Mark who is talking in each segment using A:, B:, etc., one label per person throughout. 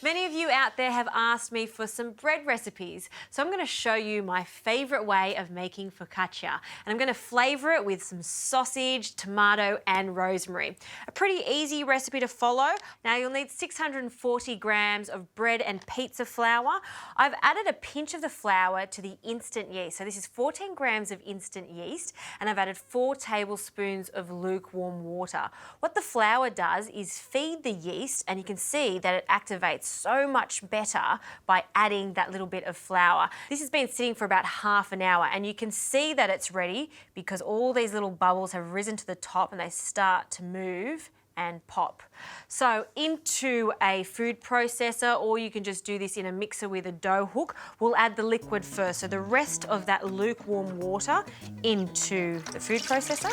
A: Many of you out there have asked me for some bread recipes, so I'm going to show you my favourite way of making focaccia. And I'm going to flavour it with some sausage, tomato and rosemary. A pretty easy recipe to follow. Now you'll need 640 grams of bread and pizza flour. I've added a pinch of the flour to the instant yeast. So this is 14 grams of instant yeast, and I've added 4 tablespoons of lukewarm water. What the flour does is feed the yeast, and you can see that it activates so much better by adding that little bit of flour. This has been sitting for about half an hour, and you can see that it's ready because all these little bubbles have risen to the top and they start to move and pop. So into a food processor, or you can just do this in a mixer with a dough hook. We'll add the liquid first. So the rest of that lukewarm water into the food processor,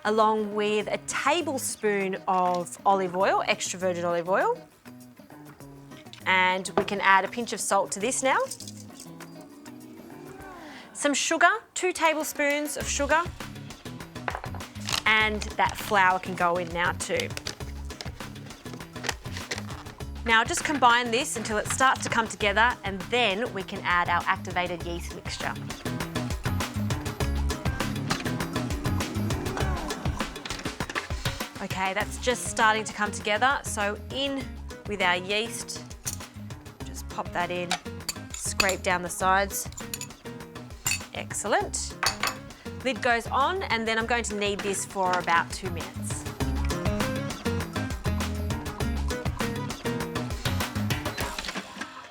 A: along with a tablespoon of olive oil, extra virgin olive oil. And we can add a pinch of salt to this now. Some sugar, 2 tablespoons of sugar. And that flour can go in now too. Now just combine this until it starts to come together, and then we can add our activated yeast mixture. Okay, that's just starting to come together. So in with our yeast, just pop that in, scrape down the sides. Excellent. Lid goes on, and then I'm going to knead this for about 2 minutes.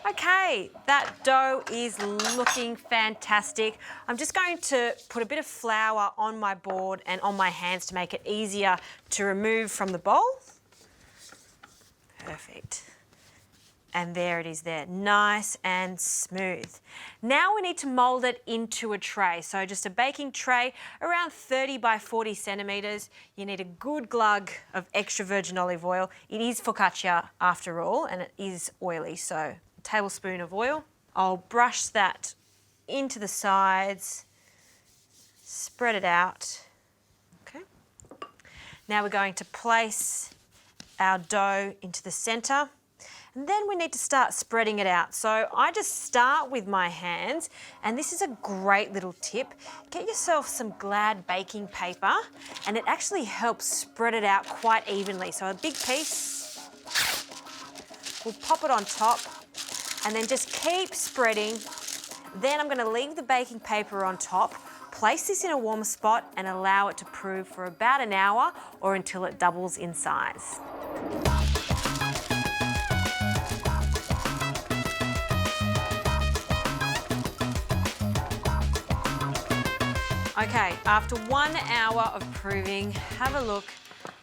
A: Okay, that dough is looking fantastic. I'm just going to put a bit of flour on my board and on my hands to make it easier to remove from the bowl. Perfect. And there it is there, nice and smooth. Now we need to mould it into a tray. So just a baking tray, around 30 by 40 centimetres. You need a good glug of extra virgin olive oil. It is focaccia after all, and it is oily, so a tablespoon of oil. I'll brush that into the sides, spread it out. Okay. Now we're going to place our dough into the centre. And then we need to start spreading it out. So I just start with my hands, and this is a great little tip. Get yourself some Glad baking paper, and it actually helps spread it out quite evenly. So a big piece, we'll pop it on top, and then just keep spreading. Then I'm gonna leave the baking paper on top, place this in a warm spot, and allow it to prove for about an hour or until it doubles in size. Okay, after 1 hour of proving, have a look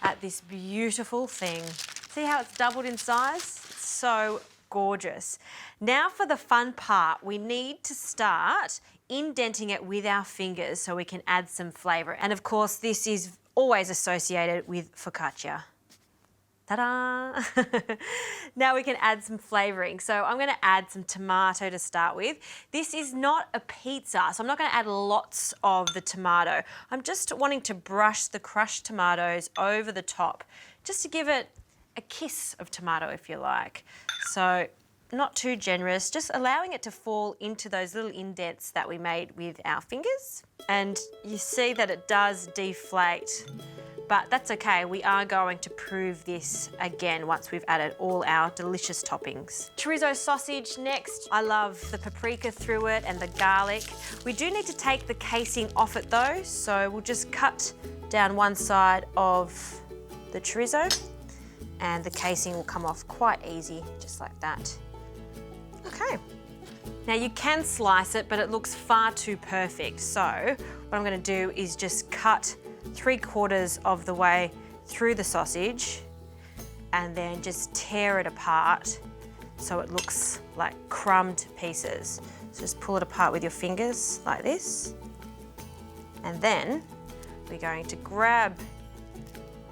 A: at this beautiful thing. See how it's doubled in size? It's so gorgeous. Now for the fun part, we need to start indenting it with our fingers so we can add some flavour. And of course, this is always associated with focaccia. Ta-da! Now we can add some flavouring. So I'm going to add some tomato to start with. This is not a pizza, so I'm not going to add lots of the tomato. I'm just wanting to brush the crushed tomatoes over the top, just to give it a kiss of tomato, if you like. So not too generous, just allowing it to fall into those little indents that we made with our fingers. And you see that it does deflate. But that's okay, we are going to prove this again once we've added all our delicious toppings. Chorizo sausage next. I love the paprika through it and the garlic. We do need to take the casing off it though, so we'll just cut down one side of the chorizo, and the casing will come off quite easy, just like that. Okay. Now you can slice it, but it looks far too perfect. So what I'm gonna do is just cut 3/4 of the way through the sausage, and then just tear it apart so it looks like crumbed pieces. So just pull it apart with your fingers like this, and then we're going to grab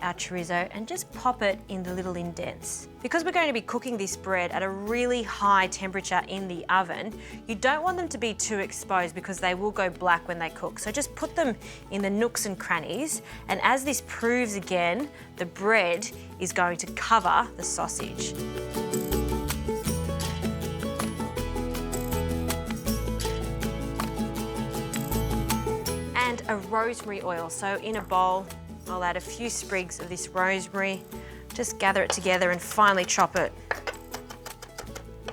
A: our chorizo and just pop it in the little indents. Because we're going to be cooking this bread at a really high temperature in the oven, you don't want them to be too exposed because they will go black when they cook. So just put them in the nooks and crannies, and as this proves again, the bread is going to cover the sausage. a rosemary oil. So in a bowl, I'll add a few sprigs of this rosemary, just gather it together and finely chop it.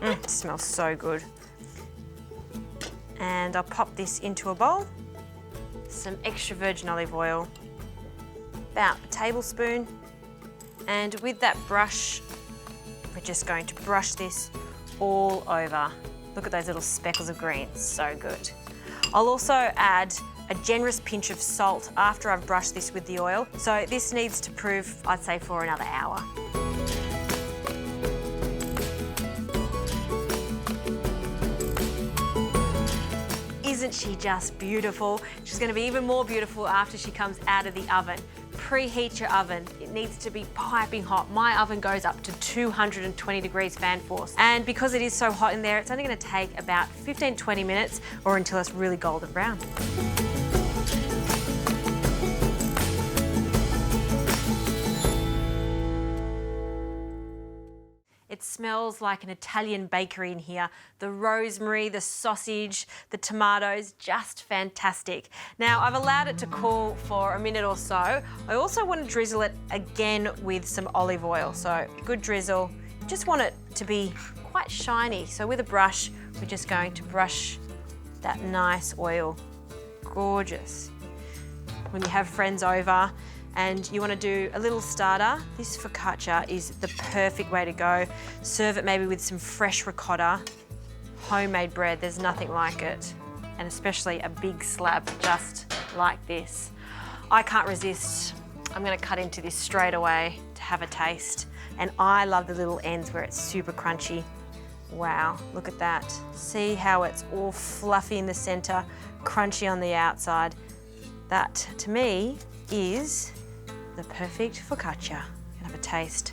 A: It smells so good. And I'll pop this into a bowl. Some extra virgin olive oil, about a tablespoon. And with that brush, we're just going to brush this all over. Look at those little speckles of green, so good. I'll also add a generous pinch of salt after I've brushed this with the oil. So this needs to prove, I'd say, for another hour. Isn't she just beautiful? She's going to be even more beautiful after she comes out of the oven. Preheat your oven. It needs to be piping hot. My oven goes up to 220 degrees fan force. And because it is so hot in there, it's only going to take about 15-20 minutes or until it's really golden brown. It smells like an Italian bakery in here. The rosemary, the sausage, the tomatoes, just fantastic. Now, I've allowed it to cool for a minute or so. I also want to drizzle it again with some olive oil. So, good drizzle. Just want it to be quite shiny. So with a brush, we're just going to brush that nice oil. Gorgeous. When you have friends over, and you want to do a little starter, this focaccia is the perfect way to go. Serve it maybe with some fresh ricotta, homemade bread, there's nothing like it. And especially a big slab just like this. I can't resist. I'm going to cut into this straight away to have a taste. And I love the little ends where it's super crunchy. Wow, look at that. See how it's all fluffy in the center, crunchy on the outside. That, to me, is the perfect focaccia. Can have a taste.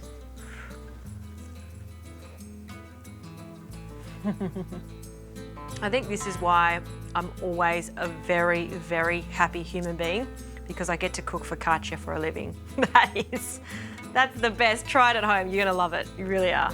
A: I think this is why I'm always a very, very happy human being, because I get to cook focaccia for a living. That's the best. Try it at home. You're gonna love it. You really are.